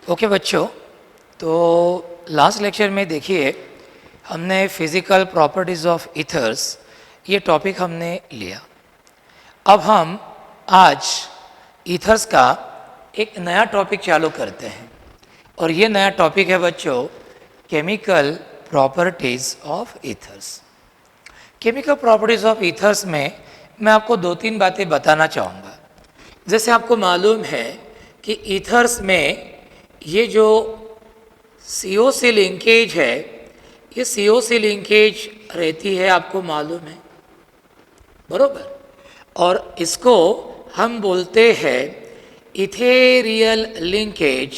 Okay बच्चों, तो last lecture में देखिए हमने फिज़िकल प्रॉपर्टीज़ ऑफ ईथर्स ये टॉपिक हमने लिया। अब हम आज ईथर्स का एक नया टॉपिक चालू करते हैं और ये नया टॉपिक है बच्चों chemical properties of ethers. Chemical properties of ethers में मैं आपको दो तीन बातें बताना चाहूँगा। जैसे आपको मालूम है कि ईथर्स में ये जो CO से लिंकेज है, ये CO से लिंकेज रहती है, आपको मालूम है बरोबर। और इसको हम बोलते हैं इथेरियल लिंकेज,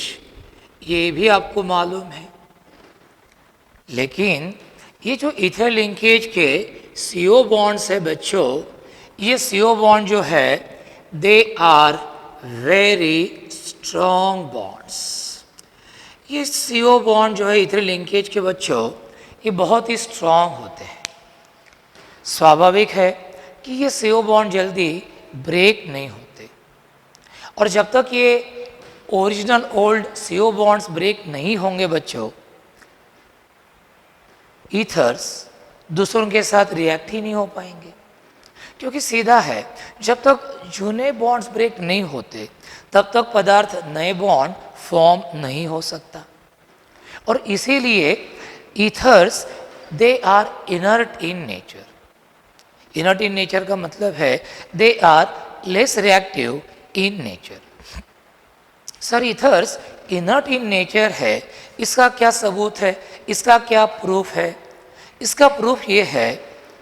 ये भी आपको मालूम है। लेकिन ये जो इथर लिंकेज के CO बॉन्ड्स है बच्चों, ये CO बॉन्ड जो है they are very strong bonds. ये CO बॉन्ड जो है इथर लिंकेज के बच्चों, ये बहुत ही स्ट्रॉन्ग होते हैं। स्वाभाविक है कि ये CO बॉन्ड जल्दी ब्रेक नहीं होते, और जब तक ये original old CO bonds break नहीं होंगे बच्चों, ईथर्स दूसरों के साथ रिएक्ट ही नहीं हो पाएंगे। क्योंकि सीधा है, जब तक जूने बॉन्ड्स ब्रेक नहीं होते तब तक पदार्थ नए बॉन्ड फॉर्म नहीं हो सकता। और इसीलिए ethers they are inert in nature. Inert in nature का मतलब है they are less reactive in nature. Sir ethers inert in nature है, इसका क्या सबूत है, इसका क्या प्रूफ है? इसका प्रूफ ये है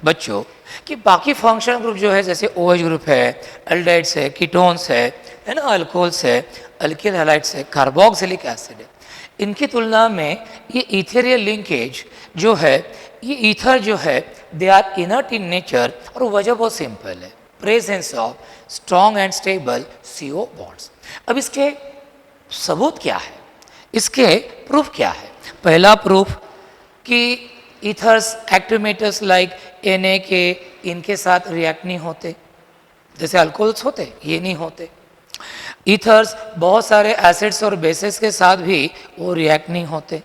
बच्चों कि बाकी फंक्शनल ग्रुप जो है, जैसे OH ग्रुप है, एल्डाइड्स है, कीटोन्स है ना, अल्कोहल्स है, अल्किल हैलाइड्स है, कार्बोक्सिलिक एसिड है, इनकी तुलना में ये इथेरियल लिंकेज जो है, ये ईथर जो है they are inert in nature. और वजह बहुत सिंपल है, presence of strong and stable CO bonds. अब इसके सबूत क्या है, इसके प्रूफ क्या है? पहला प्रूफ कि ethers active metals like Na इनके साथ रिएक्ट नहीं होते, जैसे अल्कोहल्स होते ये नहीं होते। ईथर्स बहुत सारे एसिड्स और बेसिस के साथ भी वो रिएक्ट नहीं होते,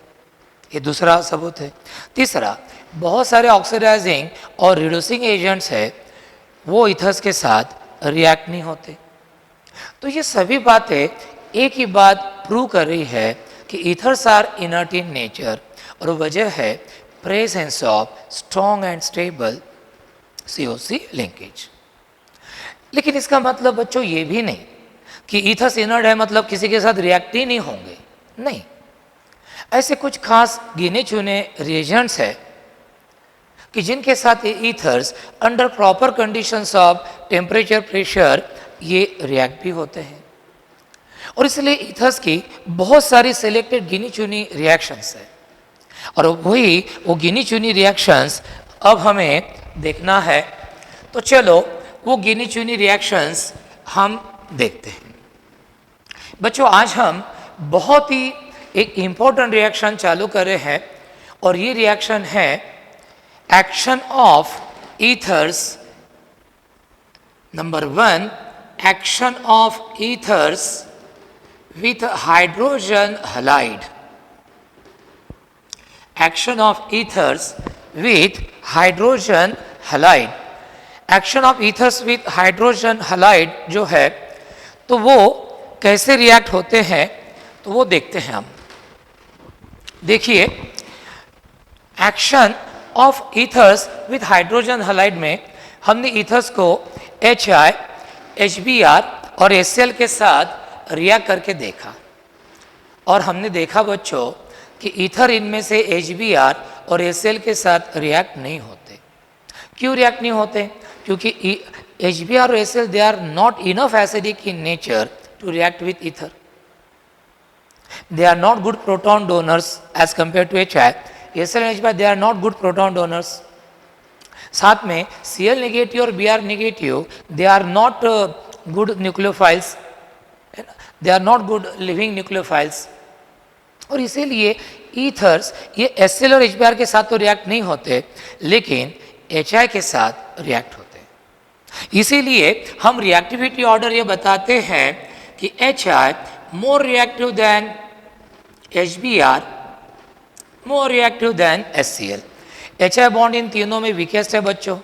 ये दूसरा सबूत है। तीसरा, बहुत सारे ऑक्सीडाइजिंग और रिड्यूसिंग एजेंट्स है, वो ईथर्स के साथ रिएक्ट नहीं होते। तो ये सभी बातें एक ही बात प्रूव कर रही है कि ethers are inert in nature, और वजह है presence of strong and stable COC linkage. लेकिन इसका मतलब बच्चों ये भी नहीं कि ईथर्स इनर्ट है मतलब किसी के साथ रिएक्ट ही नहीं होंगे, नहीं। ऐसे कुछ खास गिने चुने रिएजेंट्स है कि जिनके साथ ये ethers under proper conditions of temperature, pressure ये रिएक्ट भी होते हैं। और इसलिए ईथर्स की बहुत सारी सिलेक्टेड गिनी चुनी रिएक्शंस है, और वही वो गिनी चुनी रिएक्शंस अब हमें देखना है। तो चलो वो गिनी चुनी रिएक्शंस हम देखते हैं। बच्चों, आज हम बहुत ही एक इम्पोर्टेंट रिएक्शन चालू कर रहे हैं, और ये रिएक्शन है action of ethers. Number 1, action of ethers with hydrogen halide. Action of ethers with hydrogen halide. Action of ethers with hydrogen halide जो है, तो वो कैसे रिएक्ट होते हैं तो वो देखते हैं हम। देखिए, action of ethers with hydrogen halide में हमने ईथर्स को HI, HBr और HCl के साथ रिएक्ट करके देखा, और हमने देखा बच्चों कि ईथर इनमें से HBr और HCl के साथ रिएक्ट नहीं होते। क्यों रिएक्ट नहीं होते? क्योंकि HBr और HCl they are not enough acidic in nature to react with ether. They are not good proton donors as compare to HI। HCl और HBr they are not good proton donors. साथ में Cl negative और Br negative they are not good nucleophiles, they are not good leaving nucleophiles. और इसीलिए ethers ये HCl और HBr के साथ तो रिएक्ट नहीं होते, लेकिन HI के साथ रिएक्ट होते हैं। इसीलिए हम रिएक्टिविटी ऑर्डर ये बताते हैं कि HI more reactive than HBr more reactive than HCl. HI bond in तीनों में वीकेस्ट है बच्चों,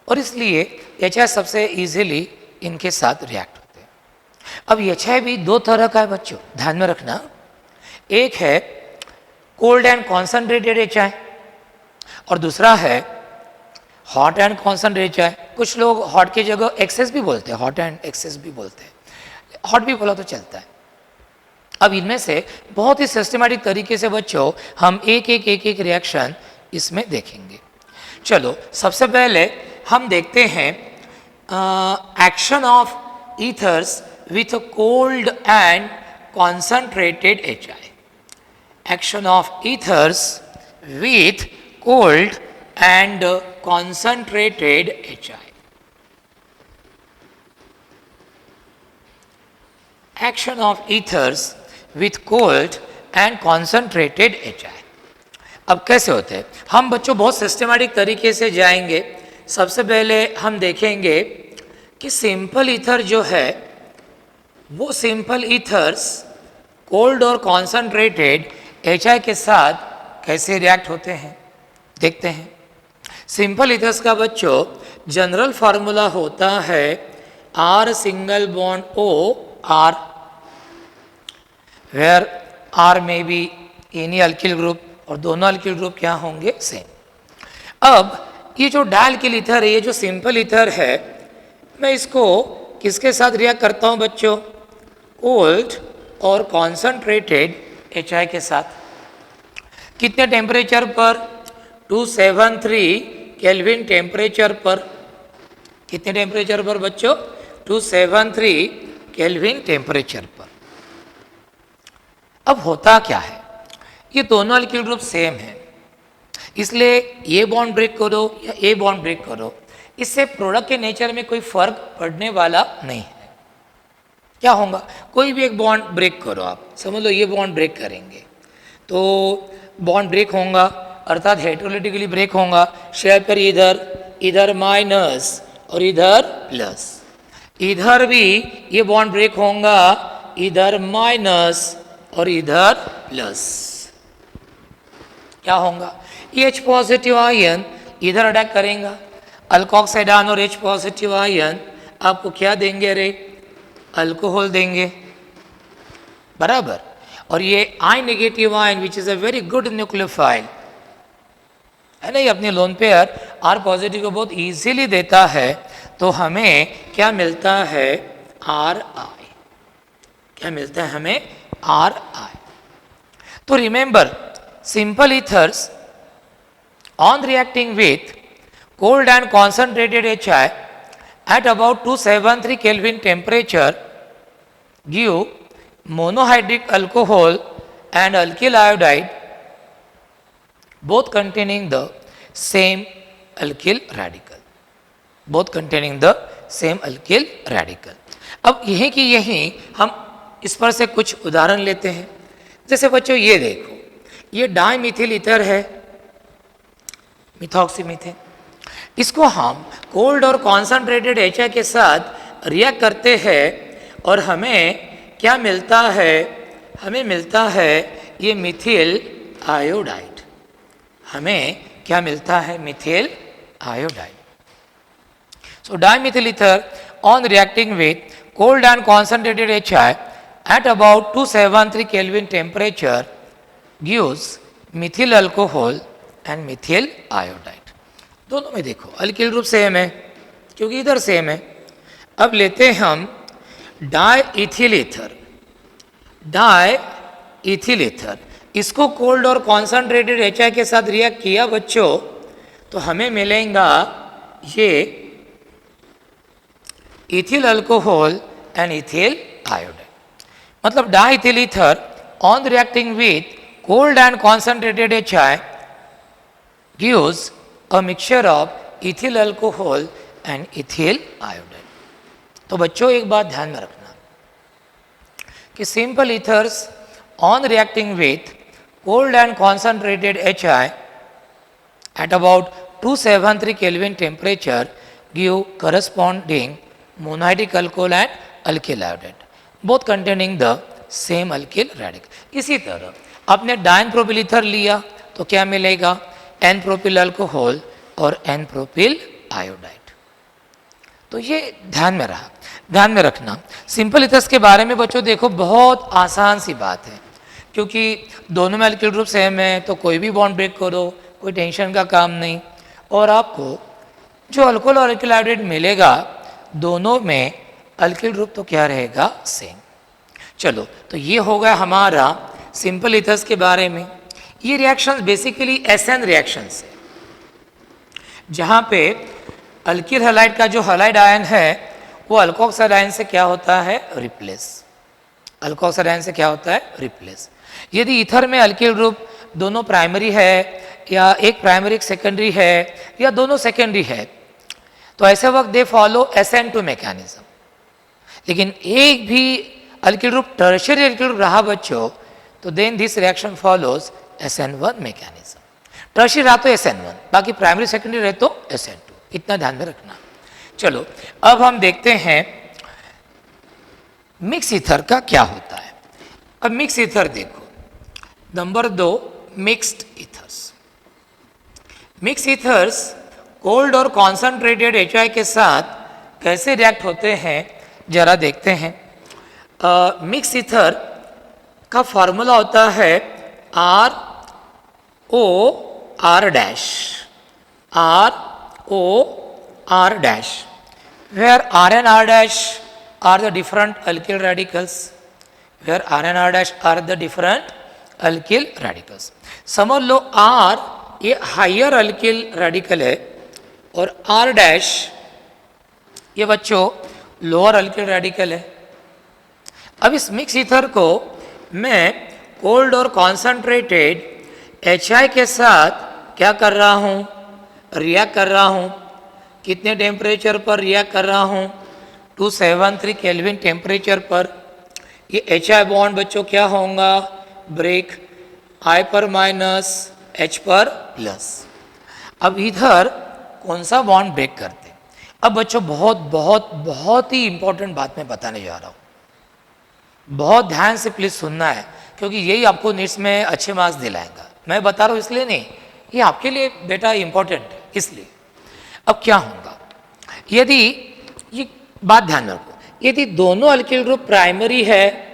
और इसलिए HI सबसे इजीली इनके साथ रिएक्ट होते हैं। अब HI भी दो तरह का है बच्चों, ध्यान में रखना। एक है कोल्ड एंड कॉन्सेंट्रेटेड HI और दूसरा है हॉट एंड कॉन्सेंट्रेटेड HI। कुछ लोग हॉट की जगह एक्सेस भी बोलते हैं, हॉट एंड एक्सेस भी बोलते हैं, हॉट भी बोला तो चलता है। अब इनमें से बहुत ही सिस्टमैटिक तरीके से बच्चों हम एक रिएक्शन इसमें देखेंगे। चलो सबसे पहले हम देखते हैं action of ethers with cold and concentrated HI। Action of ethers with cold and concentrated HI। Action of ethers with cold and concentrated HI। अब कैसे होते हैं, हम बच्चों बहुत सिस्टमैटिक तरीके से जाएंगे। सबसे पहले हम देखेंगे कि सिंपल ईथर जो है वो सिंपल ईथर्स कोल्ड और कॉन्सेंट्रेटेड HI के साथ कैसे रिएक्ट होते हैं देखते हैं। सिंपल ईथर्स का बच्चों जनरल फार्मूला होता है R single bond O R, where R may be any alkyl group, और दोनों अल्किल ग्रुप क्या होंगे, सेम। अब ये जो डायल्किल ईथर है, ये जो सिंपल ईथर है, मैं इसको किसके साथ रिएक्ट करता हूँ बच्चों, कोल्ड और कॉन्सेंट्रेटेड HI के साथ। कितने टेम्परेचर पर, 273 केल्विन टेम्परेचर पर। कितने टेम्परेचर पर बच्चों, 273 केल्विन टेम्परेचर पर। अब होता क्या है, ये दोनों अल्किल ग्रुप सेम है, इसलिए ये बॉन्ड ब्रेक करो या ए बॉन्ड ब्रेक करो, इससे प्रोडक्ट के नेचर में कोई फर्क पड़ने वाला नहीं है। क्या होगा, कोई भी एक बॉन्ड ब्रेक करो, आप समझ लो ये बॉन्ड ब्रेक करेंगे तो बॉन्ड ब्रेक होगा, अर्थात हेटेरोलिटिकली ब्रेक होगा। शेयर पर इधर माइनस और इधर प्लस, इधर भी ये बॉन्ड ब्रेक होगा, इधर माइनस और इधर प्लस। क्या होगा, H पॉजिटिव आयन इधर अटैक करेगा, अल्कोक्साइडान और H पॉजिटिव आयन आपको क्या देंगे रे, अल्कोहल देंगे, बराबर। और ये I negative ion which is a very good nucleophile है ना, ये अपने लोन पेयर R पॉजिटिव को बहुत इजीली देता है, तो हमें क्या मिलता है, RI। क्या मिलता है हमें, RI। तो remember, simple ethers on reacting with cold and concentrated HI at about 273 Kelvin temperature give monohydric alcohol and alkyl iodide, both containing the same alkyl radical, both containing the same alkyl radical। अब यही कि यही हम इस पर से कुछ उदाहरण लेते हैं। जैसे बच्चों ये देखो, ये डाइमिथिल ईथर है, मिथॉक्सीमीथेन, इसको हम कोल्ड और कॉन्सेंट्रेटेड HI के साथ रिएक्ट करते हैं और हमें क्या मिलता है, हमें मिलता है ये मिथिल आयोडाइड। हमें क्या मिलता है, methyl iodide. So dimethyl ether on reacting with cold and concentrated HI at about 273 Kelvin temperature gives methyl alcohol and methyl iodide। दोनों में देखो अल्किल ग्रुप सेम है क्योंकि इधर सेम है। अब लेते हैं हम डाइइथिल ईथर, डाइइथिल ईथर, इसको कोल्ड और कॉन्सेंट्रेटेड HI के साथ रिएक्ट किया बच्चों, तो हमें मिलेगा ये ethyl alcohol and ethyl iodide. मतलब diethyl ether on reacting with cold and concentrated HI gives a mixture of ethyl alcohol and ethyl iodide। तो बच्चों एक बात ध्यान में रखना कि simple ethers on reacting with cold and concentrated HI at about 273 Kelvin temperature give corresponding monohydric alcohol and alkyl iodide, both containing the same alkyl radical. इसी तरह आपने डाइन प्रोपिल ईथर लिया तो क्या मिलेगा, एन प्रोपिल अल्कोहल और N propyl iodide. तो ये ध्यान में रहा, ध्यान में रखना। सिंपल ईथर्स के बारे में बच्चों देखो बहुत आसान सी बात है, क्योंकि दोनों में अल्किल ग्रुप सेम है तो कोई भी बॉन्ड ब्रेक करो, कोई टेंशन का काम नहीं। और आपको जो अल्कोहल और अल्किल आयोडाइड मिलेगा दोनों में अल्किल ग्रुप तो क्या रहेगा, सेम। चलो तो ये हो गया हमारा सिंपल ईथर्स के बारे में। ये रिएक्शंस बेसिकली एसएन रिएक्शंस है, जहाँ पे अल्किल हैलाइड का जो हैलाइड आयन है वो अल्कोक्साइड आयन से क्या होता है, रिप्लेस। अल्कोक्साइड आयन से क्या होता है, रिप्लेस। यदि ईथर में अल्किल ग्रुप दोनों प्राइमरी है या एक प्राइमरी एक सेकेंडरी है या दोनों सेकेंडरी है तो ऐसे वक्त दे फॉलो SN2 मैकेनिज्म। लेकिन एक भी alkyl group tertiary alkyl group रहा बच्चों तो then this reaction follows SN1 mechanism. Tertiary रहा तो SN1, बाकी प्राइमरी सेकेंडरी रहे तो SN2, इतना ध्यान में रखना। चलो अब हम देखते हैं मिक्स ईथर का क्या होता है। अब मिक्स ईथर देखो, number 2 mixed ethers. Mix ethers cold और कॉन्सनट्रेटेड HI के साथ कैसे रिएक्ट होते हैं जरा देखते हैं। मिक्स ईथर का फॉर्मूला होता है ROR dash, ROR dash, where R and R dash are the different alkyl radicals, where R and R dash are the different alkyl radicals। समझ लो R ये हायर अल्किल रेडिकल है और R dash ये बच्चों lower alkyl radical है। अब इस mix ether को मैं कोल्ड और कॉन्सनट्रेटेड HI के साथ क्या कर रहा हूँ, रिएक्ट कर रहा हूँ। कितने टेम्परेचर पर रिएक्ट कर रहा हूँ, 273 केल्विन टेम्परेचर पर। ये HI बॉन्ड बच्चों क्या होगा, ब्रेक, I पर माइनस H पर प्लस। अब इधर कौन सा बॉन्ड ब्रेक करते। अब बच्चों बहुत बहुत बहुत ही इंपॉर्टेंट बात मैं बताने जा रहा हूँ, बहुत ध्यान से प्लीज सुनना है, क्योंकि यही आपको नीट्स में अच्छे मार्क्स दिलाएगा। मैं बता रहा हूँ इसलिए नहीं, ये आपके लिए बेटा इंपॉर्टेंट है इसलिए। अब क्या होगा, यदि ये बात ध्यान में रखो, यदि दोनों अल्किल ग्रुप प्राइमरी है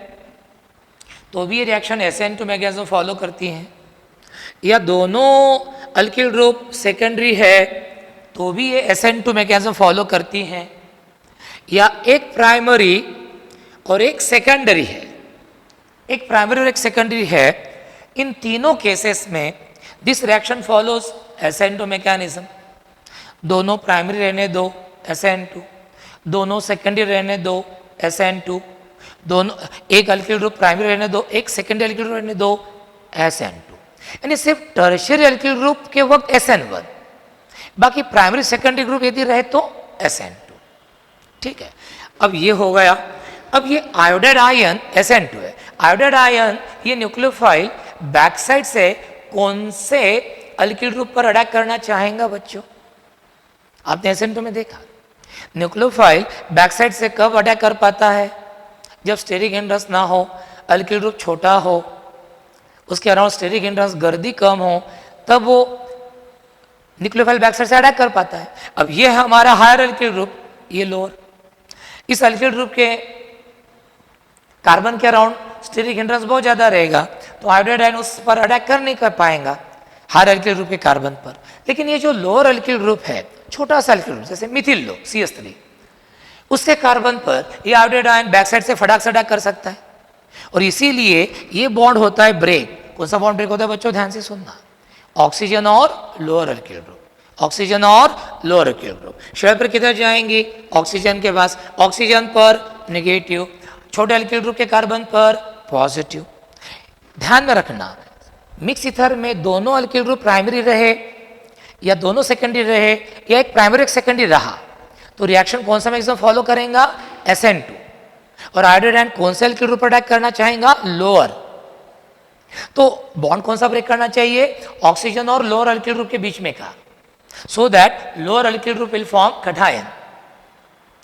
तो भी ये रिएक्शन SN2 मैकेनिज्म फॉलो करती हैं, या दोनों अल्किल ग्रुप सेकेंडरी है तो भी ये SN2 मैकेनिज्म फॉलो करती हैं, या एक प्राइमरी और एक सेकेंडरी है, एक प्राइमरी और एक सेकेंडरी है। इन तीनों केसेस में this reaction follows SN2 mechanism. दोनों प्राइमरी रहने दो SN2, दोनों सेकेंडरी रहने दो SN2, दोनों एक अल्किल ग्रुप प्राइमरी रहने दो, एक सेकेंडरी अल्किल ग्रुप रहने दो SN2। यानी सिर्फ टर्शियरी अल्किल ग्रुप के वक्त SN1, बाकी प्राइमरी सेकेंडरी ग्रुप यदि रहे तो SN2। ठीक है, अब ये हो गया। अब ये आयोडाइड आयन SN2 है। आयोडाइड आयन ये न्यूक्लियोफाइल बैक साइड से कौन से अल्किल ग्रुप पर अटैक करना चाहेगा बच्चों, आपने SN2 में देखा। न्यूक्लियोफाइल बैक साइड से कब अटैक कर पाता है, जब स्टेरिक हिंड्रेंस ना हो, अल्किल ग्रुप छोटा हो, उसके अराउंड स्टेरिक हिंड्रेंस गर्दी कम हो, तब वो न्यूक्लियोफाइल बैक साइड से अटैक कर पाता है। अब ये है हमारा हायर अल्किल ग्रुप, ये लोअर। इस अल्किल ग्रुप के कार्बन के अराउंड स्टेरिक हिंड्रेंस बहुत ज्यादा रहेगा तो आयोडाइड आयन उस पर अटैक कर नहीं कर पाएगा हायर अल्किल ग्रुप के कार्बन पर। लेकिन ये जो लोअर अल्किल ग्रुप है, छोटा सा अल्किल ग्रुप जैसे मिथिल लो CH3, उसके कार्बन पर ये आयोडाइड आयन बैक साइड से फटाक से अटैक कर सकता है, और इसीलिए ये बॉन्ड होता है ब्रेक। कौन सा बॉन्ड ब्रेक होता है बच्चों, ध्यान से सुनना, ऑक्सीजन और लोअर अल्किल ग्रुप, ऑक्सीजन और लोअर अल्किल ग्रुप। शेयर पर किधर जाएंगी, ऑक्सीजन के पास, ऑक्सीजन पर नेगेटिव, छोटे अल्किल ग्रुप के कार्बन पर पॉजिटिव। ध्यान में रखना, मिक्स ईथर में दोनों अल्किल ग्रुप प्राइमरी रहे या दोनों सेकेंडरी रहे या एक प्राइमरी एक सेकेंडरी रहा तो रिएक्शन कौन सा मैकेनिज्म फॉलो करेगा, SN2। और आयोडाइड आयन कौन से अल्किल ग्रुप पर अटैक करना चाहेगा, लोअर। तो बॉन्ड कौन सा ब्रेक करना चाहिए, ऑक्सीजन और लोअर अल्किल ग्रुप के बीच में का, सो that lower alkyl group will form cation,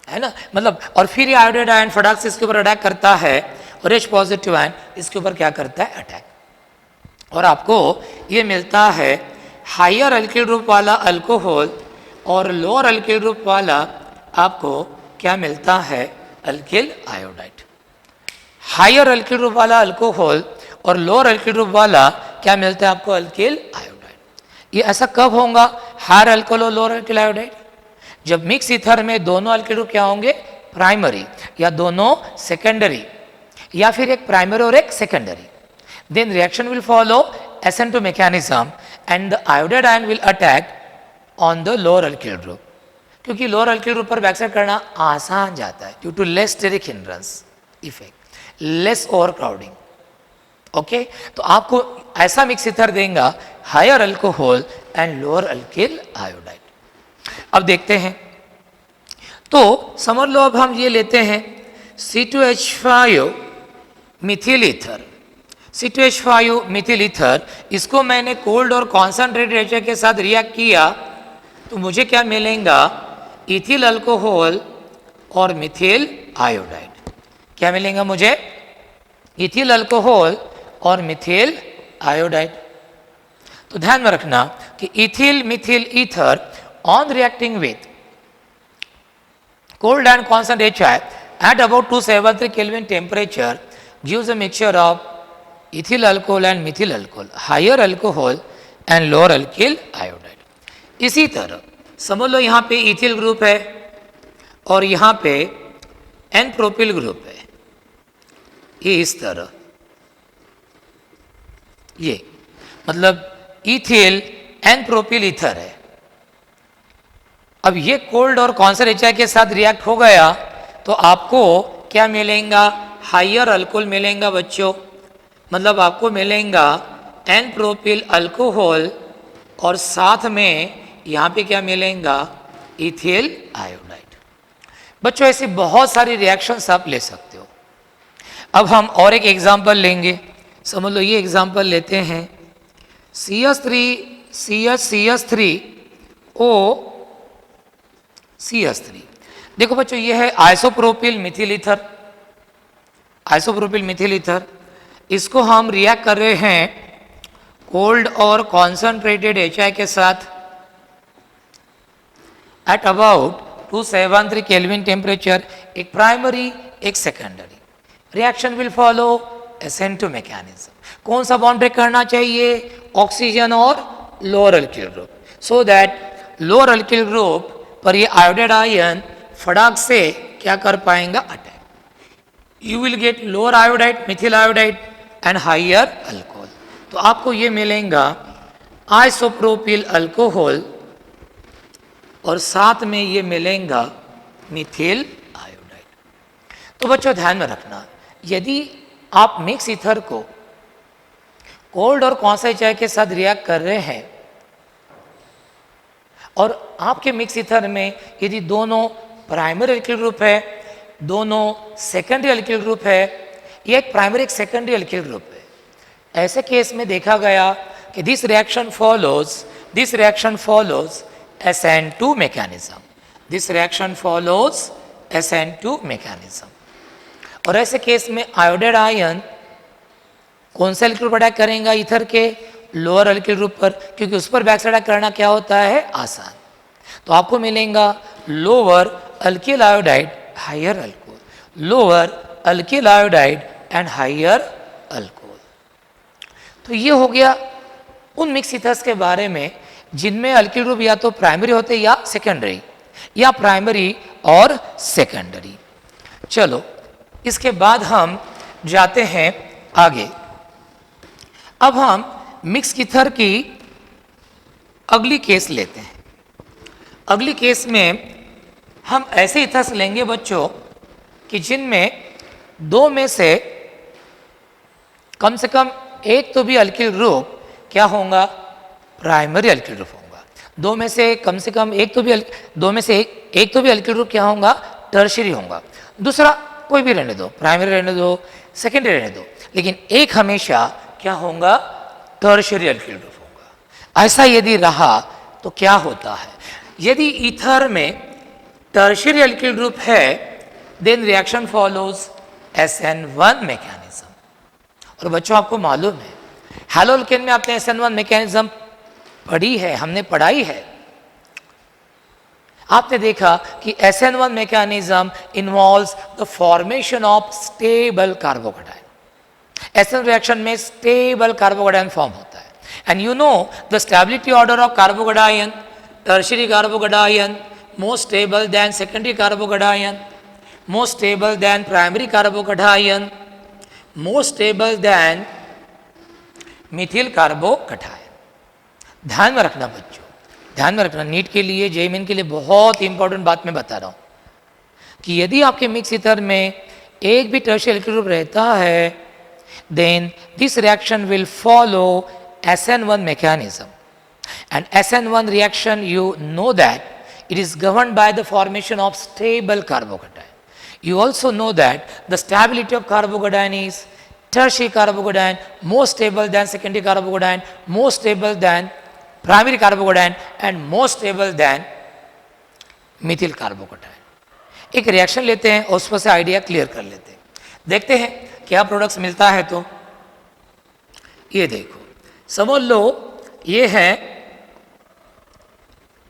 है ना। मतलब और फिर ये आयोडाइड आयन फटाक से इसके ऊपर अटैक करता है और H पॉजिटिव आयन इसके ऊपर क्या करता है, अटैक। और आपको ये मिलता है हायर अल्किल ग्रुप वाला अल्कोहल और लोअर अल्किल ग्रुप वाला आपको क्या मिलता है, alkyl iodide. Higher alkyl group वाला अल्कोहल और लोअर अल्किल ग्रुप वाला क्या मिलता है आपको, अल्किल आयोडाइड। ये ऐसा कब होगा, हायर अल्कोहल और लोअर अल्किल आयोडाइड? जब मिक्स ईथर में दोनों अल्किल ग्रुप क्या होंगे, प्राइमरी, या दोनों सेकेंडरी, या फिर एक प्राइमरी और एक secondary. Then reaction will follow SN2 mechanism and the iodide ion will attack on the lower alkyl group, क्योंकि लोअर अल्किल ग्रुप पर बैकसाइड करना आसान जाता है due to less steric hindrance effect, less overcrowding. Okay, तो आपको ऐसा mix ether देगा higher alcohol and lower alkyl iodide. अब देखते हैं, तो समझ लो अब हम ये लेते हैं C2H5 Mithil ether. C2H5 Mithil ether, इसको मैंने कोल्ड और कॉन्सेंट्रेटेड एचआई के साथ रिएक्ट किया तो मुझे क्या मिलेगा, इथिल अल्कोहल और मिथिल आयोडाइड। क्या मिलेगा मुझे, इथिल अल्कोहल और मिथिल आयोडाइड। तो ध्यान में रखना कि ethyl Mithil ether on reacting with cold and constant HI at about 273 Kelvin temperature gives a mixture of ethyl alcohol and methyl alcohol, higher alcohol and lower alkyl iodide। इसी तरह समझ लो यहाँ पे इथिल ग्रुप है और यहाँ पे एन प्रोपिल ग्रुप है, ये इस तरह, ये मतलब इथिल एन प्रोपिल ईथर है। अब ये कोल्ड और कॉन्सेंट्रेटेड एचआई के साथ रिएक्ट हो गया तो आपको क्या मिलेगा, हायर अल्कोहल मिलेगा बच्चों, मतलब आपको मिलेगा एन प्रोपिल अल्कोहल और साथ में यहाँ पे क्या मिलेगा, इथिल आयोडाइड। बच्चों ऐसी बहुत सारी रिएक्शंस आप ले सकते हो। अब हम और एक एग्जांपल लेंगे, समझ लो ये एग्जांपल लेते हैं CH3CH3O CH3। देखो बच्चों ये है isopropyl Mithil ether, isopropyl Mithil ether, इसको हम रिएक्ट कर रहे हैं कोल्ड और कॉन्सेंट्रेटेड HI के साथ एट अबाउट 273 केल्विन टेम्परेचर, एक प्राइमरी एक secondary. Reaction will follow SN2 mechanism. कौन सा बॉन्ड ब्रेक करना चाहिए, ऑक्सीजन और lower alkyl group, so that lower alkyl group पर ये आयोडाइड आयन फटाक से क्या कर पाएंगा, attack. You will get lower iodide methyl iodide and higher alcohol. तो आपको ये मिलेगा आइसोप्रोपिल अल्कोहल और साथ में ये मिलेगा मिथिल आयोडाइड। तो बच्चों ध्यान में रखना, यदि आप मिक्स ईथर को कोल्ड और कॉन्सेंट्रेटेड के साथ रिएक्ट कर रहे हैं और आपके मिक्स ईथर में यदि दोनों प्राइमरी अल्किल ग्रुप है, दोनों सेकेंडरी अल्किल ग्रुप है, या एक प्राइमरी एक सेकेंडरी अल्किल ग्रुप है, ऐसे केस में देखा गया कि this reaction follows SN2 mechanism, this reaction follows SN2 mechanism. और ऐसे केस में आयोडाइड आयन कौन से अल्किल ग्रुप अटैक करेगा, ईथर के लोअर अल्किल ग्रुप पर, क्योंकि उस पर बैक साइड करना क्या होता है, आसान। तो आपको मिलेगा lower alkyl iodide higher alcohol, lower alkyl iodide and higher alcohol. तो ये हो गया उन मिक्स ईथर्स के बारे में जिनमें अल्किल ग्रुप या तो प्राइमरी होते या सेकेंडरी, या प्राइमरी और सेकेंडरी। चलो इसके बाद हम जाते हैं आगे। अब हम मिक्स ईथर की अगली केस लेते हैं। अगली केस में हम ऐसे ईथर्स लेंगे बच्चों कि जिनमें दो में से कम एक तो भी अल्किल ग्रुप क्या होगा, प्राइमरी अल्किल ग्रुप होगा। दो में से कम एक तो भी एक तो भी अल्किल ग्रुप क्या होगा, टर्शियरी होगा। दूसरा कोई भी रहने दो, प्राइमरी रहने दो, सेकेंडरी रहने दो, लेकिन एक हमेशा क्या होगा, टर्शियरी अल्किल ग्रुप होगा। ऐसा यदि रहा तो क्या होता है, यदि ईथर में टर्शियरी अल्किल ग्रुप है then reaction follows SN1 mechanism. और बच्चों आपको मालूम है हैलो अल्केन में आपने SN1 मैकेनिज्म पढ़ी है, हमने पढ़ाई है। आपने देखा कि SN1 mechanism involves the formation of stable carbocation. SN reaction में स्टेबल कार्बोकेटाइन फॉर्म होता है। And you know the stability order of carbocation, tertiary carbocation more stable than secondary carbocation, more stable than primary carbocation, more stable than methyl carbocation। ध्यान में रखना बच्चों, ध्यान में रखना, नीट के लिए, जेईई के लिए बहुत इंपॉर्टेंट बात मैं बता रहा हूं कि यदि आपके मिक्स ईथर में एक भी टर्शियरी एल्किल ग्रुप रहता है, then this reaction will follow SN1 mechanism, and SN1 reaction, you know that it is governed by the formation of stable carbocation. You also know that the stability of carbocation is tertiary carbocation more stable than secondary carbocation, more stable than primary carbocation, and more stable than methyl carbocation। एक reaction लेते हैं और उस पर से idea clear कर लेते हैं, देखते हैं क्या प्रोडक्ट्स मिलता है। तो ये देखो, समझ लो ये है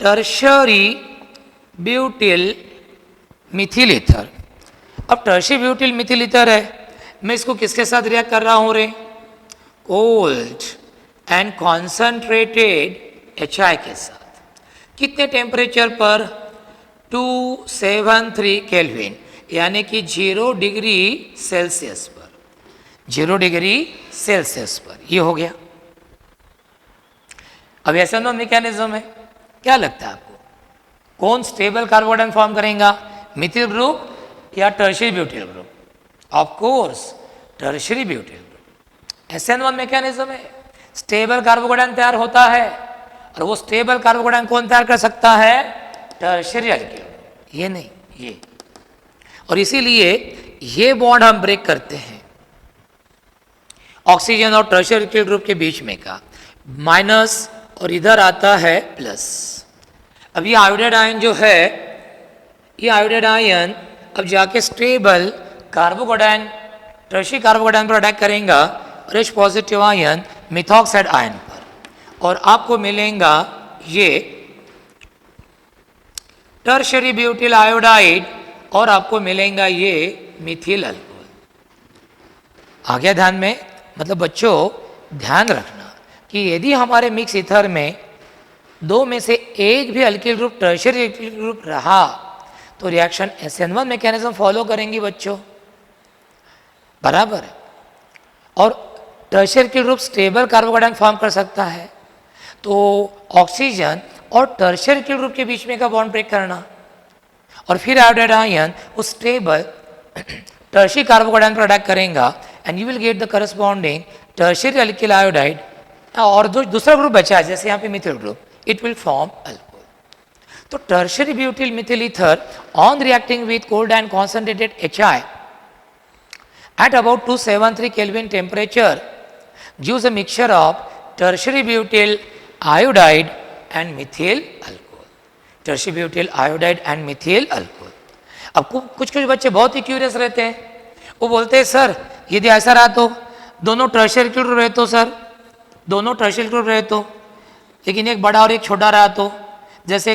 टर्शियरी ब्यूटिल मिथिल ईथर। अब टर्शियरी ब्यूटिल मिथिल ईथर है, मैं इसको किसके साथ रिएक्ट कर रहा हूं रे? कोल्ड एंड कॉन्सेंट्रेटेड HI के साथ। कितने टेम्परेचर पर? 273 केल्विन, यानी कि 0 डिग्री सेल्सियस पर, 0 डिग्री सेल्सियस पर। ये हो गया। अब SN1 मैकेनिज्म है, क्या लगता है आपको कौन स्टेबल कार्बोकेटाइन फॉर्म करेगा, मिथिल ग्रुप या tertiary butyl group? Of course tertiary butyl group. SN1 mechanism है, स्टेबल कार्बोकेटाइन तैयार होता है, और वो स्टेबल कार्बोकेटाइन कौन तैयार कर सकता है? टर्शियरी एल्किल, ये नहीं, ये। और इसीलिए ये बॉन्ड हम ब्रेक करते हैं ऑक्सीजन और टर्शियरी एल्किल ग्रुप के बीच में का, माइनस, और इधर आता है प्लस। अब ये आयोडाइड आयन जो है, ये आयोडाइड आयन अब जाके स्टेबल कार्बोकेटाइन, टर्शियरी कार्बोकेटाइन पर अटैक करेगा, और H positive ion methoxide ion पर, और आपको मिलेगा ये टर्शियरी ब्यूटिल आयोडाइड, और आपको मिलेगा ये मिथिल अल्कोहल। आ गया ध्यान में? मतलब बच्चों ध्यान रखना कि यदि हमारे मिक्स ईथर में दो में से एक भी alkyl group tertiary alkyl group रहा तो रिएक्शन SN1 मैकेनिज्म फॉलो करेंगी बच्चों, बराबर है। और tertiary alkyl group stable carbocation form कर सकता है, तो ऑक्सीजन और टर्शियरी एल्किल ग्रुप के बीच में का बॉन्ड ब्रेक करना, और फिर आयोडाइड आयन उस स्टेबल टर्शियरी कार्बोकेटाइन पर अटैक करेगा, and you will get the corresponding tertiary alkyl iodide. और दूसरा ग्रुप बचा है, जैसे यहाँ पे methyl group, it will form alcohol. तो tertiary butyl methyl ether on reacting with cold and concentrated HI at about 273 Kelvin temperature gives a mixture of tertiary butyl iodide and methyl alcohol. Tertiary butyl iodide and methyl alcohol. अब कुछ बच्चे बहुत ही curious रहते हैं, वो बोलते हैं sir यदि ऐसा रहा तो दोनों टर्शियरी ग्रुप रहे तो, सर दोनों टर्शियरी ग्रुप रहे तो, लेकिन एक बड़ा और एक छोटा रहा तो, जैसे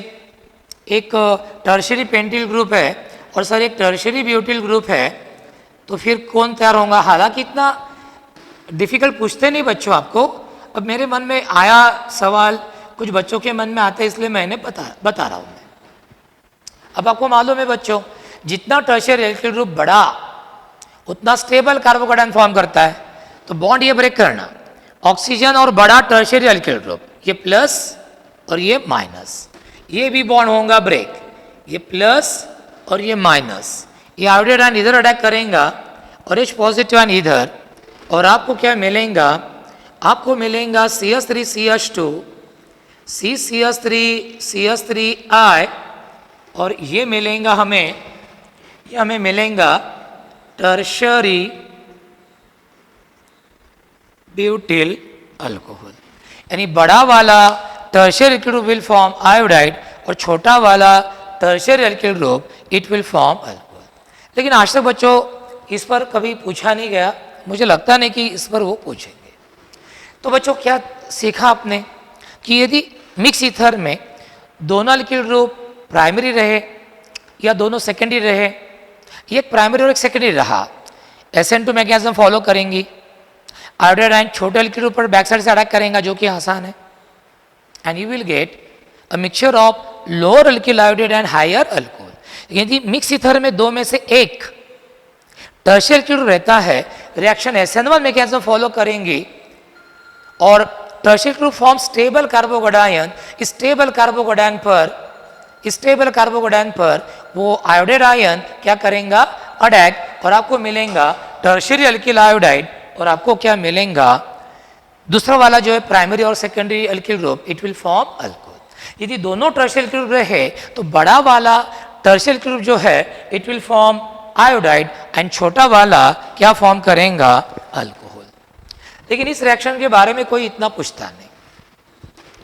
एक टर्शियरी पेंटिल ग्रुप है और सर एक टर्शियरी ब्यूटिल ग्रुप है, तो फिर कौन तैयार होगा? हालांकि इतना डिफिकल्ट पूछते नहीं बच्चों आपको, अब मेरे मन में आया सवाल, कुछ बच्चों के मन में आता है, इसलिए मैंने बता रहा हूँ मैं। अब आपको मालूम है बच्चों, जितना टर्शियरी एल्किल ग्रुप बड़ा उतना स्टेबल कार्बोकेटाइन फॉर्म करता है, तो बॉन्ड ये ब्रेक करना, ऑक्सीजन और बड़ा टर्शियरी एल्किल ग्रुप, ये प्लस और ये माइनस, ये भी बॉन्ड होगा ब्रेक, ये प्लस और ये माइनस, ये आयोडाइड आयन इधर अटैक करेगा और H पॉजिटिव आयन इधर, और आपको क्या मिलेगा? आपको मिलेगा CH3CH2 CCH3CH3I, और ये मिलेगा हमें, ये हमें मिलेगा टर्शियरी ब्यूटिल अल्कोहल। यानी बड़ा वाला tertiary alkyl group will form iodide और छोटा वाला tertiary alkyl group it will form alcohol. लेकिन आज तक बच्चों इस पर कभी पूछा नहीं गया, मुझे लगता नहीं कि इस पर वो पूछेंगे। तो बच्चों क्या सीखा आपने कि यदि मिक्स ईथर में दोनों अल्किल ग्रुप प्राइमरी रहे या दोनों सेकेंडरी रहे, एक प्राइमरी और एक सेकेंडरी रहा, SN2 मैकेनिज्म फॉलो करेंगी, आयोडाइड आयन छोटे अल्किल ग्रुप पर बैक साइड से अटैक करेंगे जो कि आसान है, and you will get a mixture of lower alkyl iodide and higher alcohol. यदि मिक्स ईथर में दो में से एक टर्शियल अल्किल ग्रुप रहता है, रिएक्शन SN1 मैकेनिज्म फॉलो करेंगी और टर्शियल group form stable carbocation, stable carbocation पर वो आयोडाइड आयन क्या करेगा, अटैक, और आपको मिलेगा टर्शियरी अल्किल आयोडाइड, और आपको क्या मिलेगा, दूसरा वाला जो है प्राइमरी और secondary alkyl group, it will form alcohol. यदि दोनों टर्शियल अल्किल ग्रुप रहे तो बड़ा वाला टर्शियल अल्किल ग्रुप जो है it will form iodide and छोटा वाला क्या फॉर्म करेगा, अल्कोहल। लेकिन इस रिएक्शन के बारे में कोई इतना पूछता नहीं।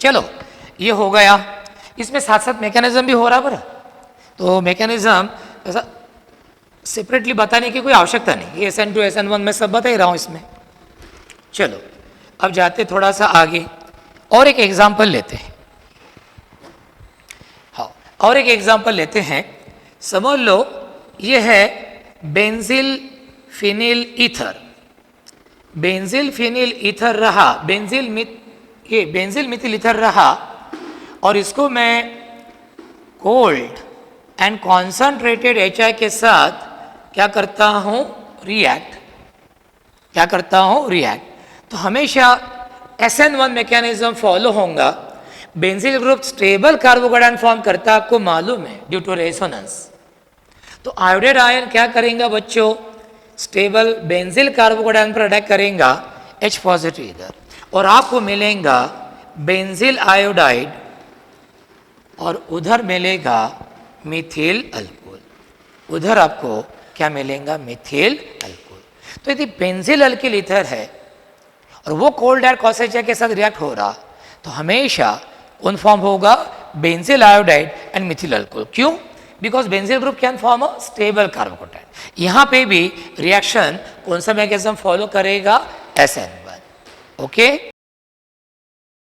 चलो ये हो गया, इसमें साथ साथ मैकेनिज्म भी हो रहा है, तो मैकेनिज्म ऐसा सेपरेटली बताने की कोई आवश्यकता नहीं, SN2 SN1 मैं सब बता ही रहा हूं इसमें। चलो अब जाते थोड़ा सा आगे और एक एग्जाम्पल लेते हैं। हाँ, और एक एग्जाम्पल लेते हैं। समझ लो ये है benzyl phenyl ether, benzyl phenyl ether रहा, ये बेंजिल मिथिल ईथर रहा, और इसको मैं कोल्ड एंड कॉन्सनट्रेटेड HI के साथ क्या करता हूं, रिएक्ट, तो हमेशा SN1 मैकेनिज्म फॉलो होगा। Benzyl group stable carbocation form करता आपको मालूम है ड्यू टू रेजोनेंस, तो आयोडाइड आयन क्या करेंगे बच्चों, स्टेबल बेंजिल कार्बोकेटायन पर अटैक करेगा H पॉजिटिव इधर, और आपको मिलेगा बेंजिल आयोडाइड और उधर मिलेगा मिथिल अल्कोहल, उधर आपको क्या मिलेगा, मिथिल अल्कोहल। तो यदि बेंजिल अल्किल ईथर है और वो कोल्ड एयर कॉसेजा के साथ रिएक्ट हो रहा, तो हमेशा कौन फॉर्म होगा, benzyl iodide and methyl alcohol. क्यों, because benzyl group can form a stable carbocation. यहां पे भी रिएक्शन कौन सा मैकेनिज्म फॉलो करेगा, SN1। ओके,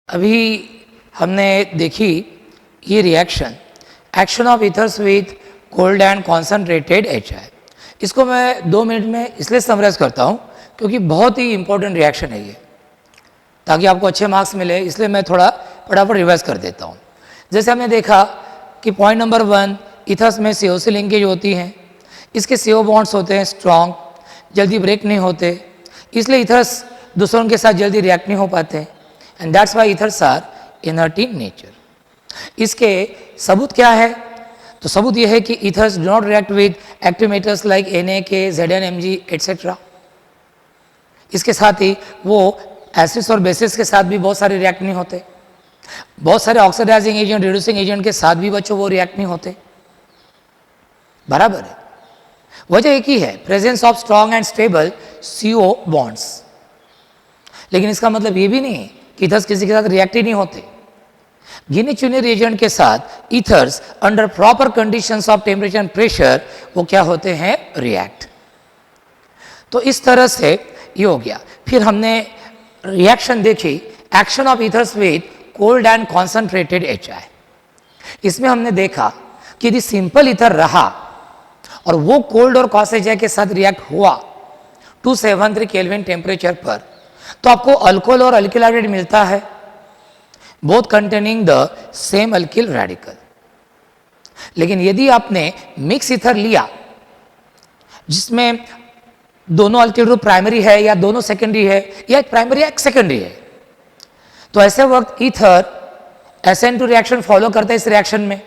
अभी हमने देखी ये reaction, action of ethers with cold and concentrated HI। इसको मैं 2 मिनट में इसलिए समराइज करता हूँ क्योंकि बहुत ही इंपॉर्टेंट रिएक्शन है ये, ताकि आपको अच्छे मार्क्स मिले, इसलिए मैं थोड़ा फटाफट रिवाइज कर देता हूँ। जैसे हमने देखा कि पॉइंट नंबर 1, ईथर्स में CO से लिंकेज होती हैं, इसके CO बॉन्ड्स होते हैं स्ट्रॉन्ग, जल्दी ब्रेक नहीं होते, इसलिए ईथर्स दूसरों के साथ जल्दी रिएक्ट नहीं हो पाते, and that's why ethers are inert in nature. इसके सबूत क्या है, तो सबूत यह है कि ethers do not react with active metals like NaK, Zn, Mg etcetera. इसके साथ ही वो एसिड्स और बेसिस के साथ भी बहुत सारे रिएक्ट नहीं होते, बहुत सारे ऑक्सीडाइजिंग एजेंट, रिड्यूसिंग एजेंट के साथ भी बच्चों वो रिएक्ट नहीं होते, बराबर है। वजह एक ही है, presence of strong and stable CO bonds. लेकिन इसका मतलब ये भी नहीं कि ईथर्स किसी के साथ रिएक्ट ही नहीं होते। गिने चुने रिएजेंट के साथ ethers under proper conditions of temperature and pressure वो क्या होते हैं, रिएक्ट। तो इस तरह से ये हो गया। फिर हमने रिएक्शन देखी, action of ethers with cold and concentrated HI। इसमें हमने देखा कि यदि सिंपल ईथर रहा और वो कोल्ड और कॉसेजा के साथ रिएक्ट हुआ 273 केल्विन टेम्परेचर पर, तो आपको अल्कोहल और अल्किल आयोडाइड मिलता है, both containing the same alkyl radical. लेकिन यदि आपने मिक्स ईथर लिया जिसमें दोनों अल्किल ग्रुप प्राइमरी है या दोनों सेकेंडरी है, या एक प्राइमरी या एक सेकेंडरी है, तो ऐसे वक्त ईथर SN2 रिएक्शन फॉलो करता है इस रिएक्शन में,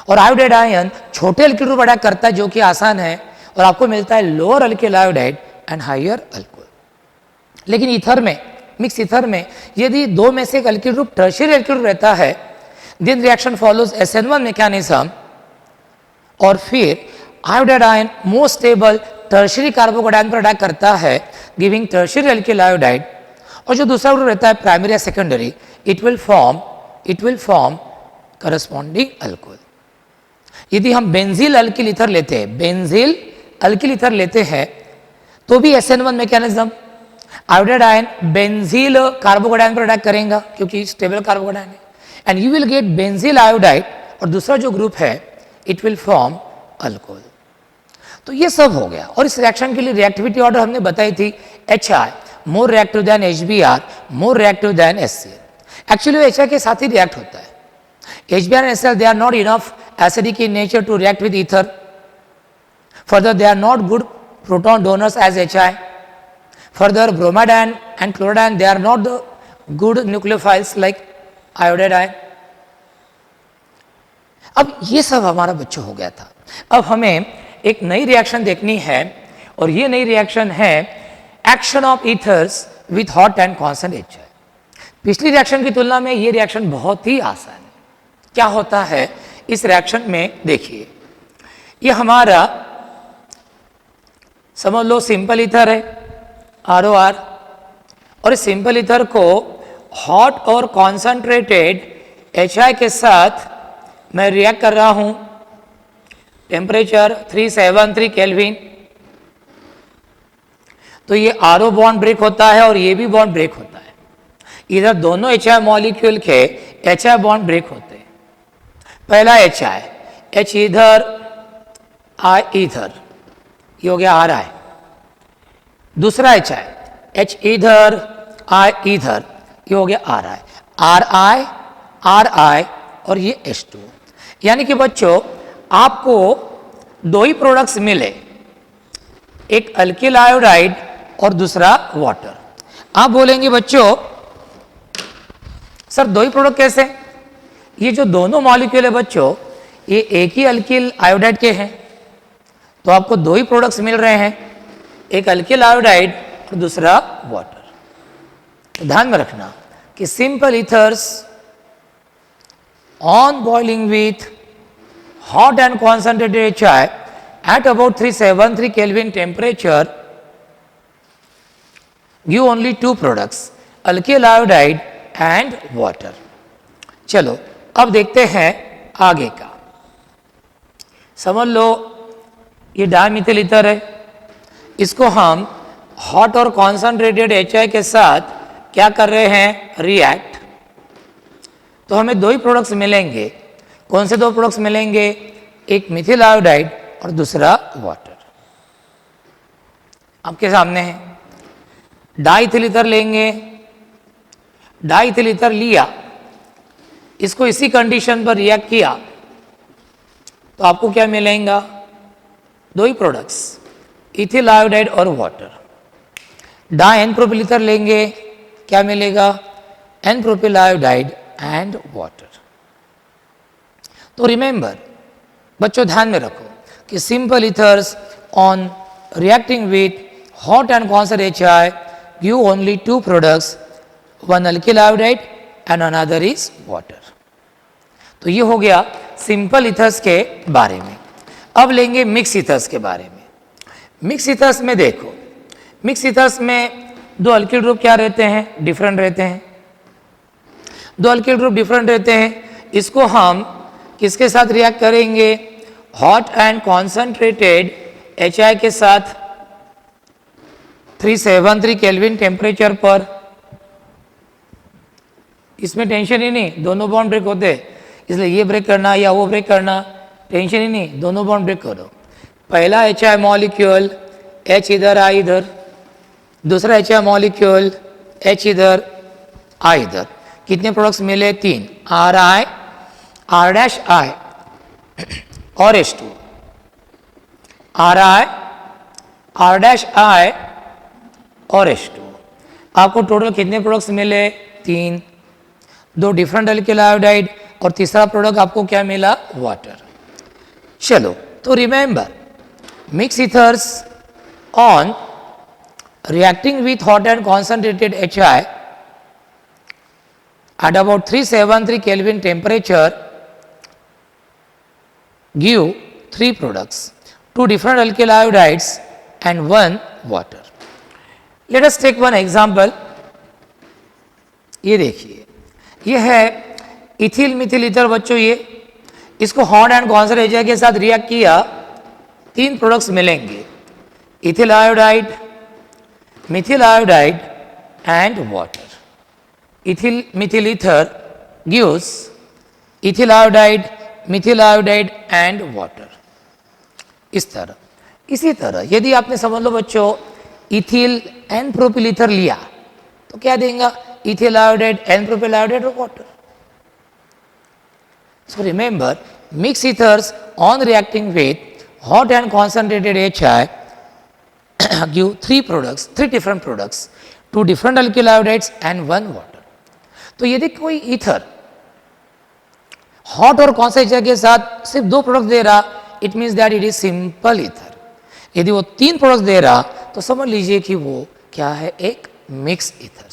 और आयोडाइड आयन छोटे अल्किल ग्रुप अटैक करता है जो कि आसान है, और आपको मिलता है lower alkyl iodide and higher alcohol. लेकिन ईथर में, मिक्स ईथर में यदि दो में से एक alkyl group tertiary alkyl group रहता है, then reaction follows SN1 mechanism, और फिर iodide ion most stable tertiary carbocation पर अटैक करता है, गिविंग टर्शियरी अल्किल आयोडाइड, और जो दूसरा ग्रुप रहता है प्राइमरी या secondary, it will form corresponding alcohol. यदि हम बेंजील अल्किल ईथर लेते हैं, बेंजील अल्किल ईथर लेते हैं, तो भी SN1 mechanism, iodide ion बेंजील carbocation पर अटैक करेगा क्योंकि स्टेबल कार्बोकेटायन है, and you will gate बेंजील iodide, और दूसरा जो ग्रुप है इट विल फॉर्म अल्कोहल। तो ये सब हो गया। और इस रिएक्शन के लिए रिएक्टिविटी ऑर्डर हमने बताई थी, HI more reactive than HBr, more reactive than HCl। Actually HI के साथ ही रिएक्ट होता है। HBr and HCl they are not enough acidic in nature to react with ether. Further, they are not good proton donors as HI. Further, bromide and chloride they are not the good nucleophiles like iodide ion. अब ये सब हमारा बच्चों हो गया था। अब हमें एक नई रिएक्शन देखनी है, और ये नई रिएक्शन है action of ethers with hot and constant HI। पिछली रिएक्शन की तुलना में ये रिएक्शन बहुत ही आसान है। क्या होता है इस रिएक्शन में, देखिए ये हमारा समझ लो सिंपल ईथर है ROR, और इस सिंपल ईथर को हॉट और कॉन्सेंट्रेटेड HI के साथ मैं रिएक्ट कर रहा हूं, टेम्परेचर 373 केल्विन। तो ये RO बॉन्ड ब्रेक होता है और ये भी बॉन्ड ब्रेक होता है। इधर दोनों HI मॉलिक्यूल के HI बॉन्ड ब्रेक होते हैं। पहला HI, H इधर I इधर, ये हो गया RI। दूसरा HI, H इधर I इधर, ये हो गया RI। RI RI और ये H2। यानी कि बच्चों आपको दो ही प्रोडक्ट्स मिले, एक अल्किल आयोडाइड और दूसरा वाटर। आप बोलेंगे बच्चों सर दो ही प्रोडक्ट कैसे? ये जो दोनों मॉलिक्यूल है बच्चों ये एक ही अल्किल आयोडाइड के हैं, तो आपको दो ही प्रोडक्ट्स मिल रहे हैं, एक अल्किल आयोडाइड और दूसरा वाटर। तो ध्यान में रखना कि simple ethers on boiling with hot and concentrated HI at about 373 Kelvin temperature give only two products, alkyl iodide and water। चलो अब देखते हैं आगे का। समझ लो ये डायमिथिल ईथर है, इसको हम हॉट और कॉन्सेंट्रेटेड HI के साथ क्या कर रहे हैं, रिएक्ट। तो हमें दो ही प्रोडक्ट्स मिलेंगे। कौन से दो प्रोडक्ट्स मिलेंगे? एक मिथिल आयोडाइड और दूसरा वाटर। आपके सामने है। डाइथिल ईथर लेंगे, डाइथिल ईथर लिया, इसको इसी कंडीशन पर रिएक्ट किया तो आपको क्या मिलेगा? दो ही प्रोडक्ट्स, इथिल आयोडाइड और water. Di n propyl ether लेंगे, क्या मिलेगा? N propyl iodide and water. तो रिमेंबर बच्चों ध्यान में रखो कि simple ethers on reacting with hot and concentrated HI give only two products, one alkyl iodide and another is water. तो ये हो गया सिंपल ईथर्स के बारे में। अब लेंगे मिक्स ईथर्स के बारे में। मिक्स ईथर्स में देखो, मिक्स ईथर्स में दो अल्किल ग्रुप क्या रहते हैं? डिफरेंट रहते हैं। दो अल्किल ग्रुप डिफरेंट रहते हैं, इसको हम किसके साथ रिएक्ट करेंगे? हॉट एंड कॉन्सेंट्रेटेड HI के साथ 373 केल्विन टेम्परेचर पर। इसमें टेंशन ही नहीं, दोनों बॉन्ड ब्रेक होते, इसलिए ये ब्रेक करना या वो ब्रेक करना टेंशन ही नहीं, दोनों बॉन्ड ब्रेक करो। पहला HI मॉलिक्यूल H इधर I इधर, दूसरा HI मॉलिक्यूल H इधर I इधर। कितने प्रोडक्ट्स मिले? तीन, RI R' और H2। RI R' और H2। आपको टोटल कितने प्रोडक्ट्स मिले? तीन, दो डिफरेंट अल्किल आयोडाइड और तीसरा प्रोडक्ट आपको क्या मिला? वाटर। चलो तो remember mix ethers on reacting with hot and concentrated HI at about 373 Kelvin temperature give three products, two different alkyl iodides and one water. Let us take one example. ये देखिए, ये है ethyl Mithil ether बच्चों। ये इसको hot and concentrated HI के साथ react किया, तीन प्रोडक्ट्स मिलेंगे, ethyl iodide, methyl iodide and water. Methyl ether gives ethyl iodide, methyl iodide and water. इस तरह, इसी तरह यदि आपने समझ लो बच्चों इथिल एन प्रोपिल ईथर लिया तो क्या देगा, ethyl iodide n propyl iodide और water. So remember, mix ethers on reacting with hot and concentrated HI give three different products, 2 different alkyl iodides and 1 water. तो यदि कोई ईथर हॉट और concentrated के साथ सिर्फ 2 प्रोडक्ट दे रहा, it means that it is simple ether. यदि वो 3 प्रोडक्ट दे रहा तो समझ लीजिए कि वो क्या है, एक मिक्स ईथर.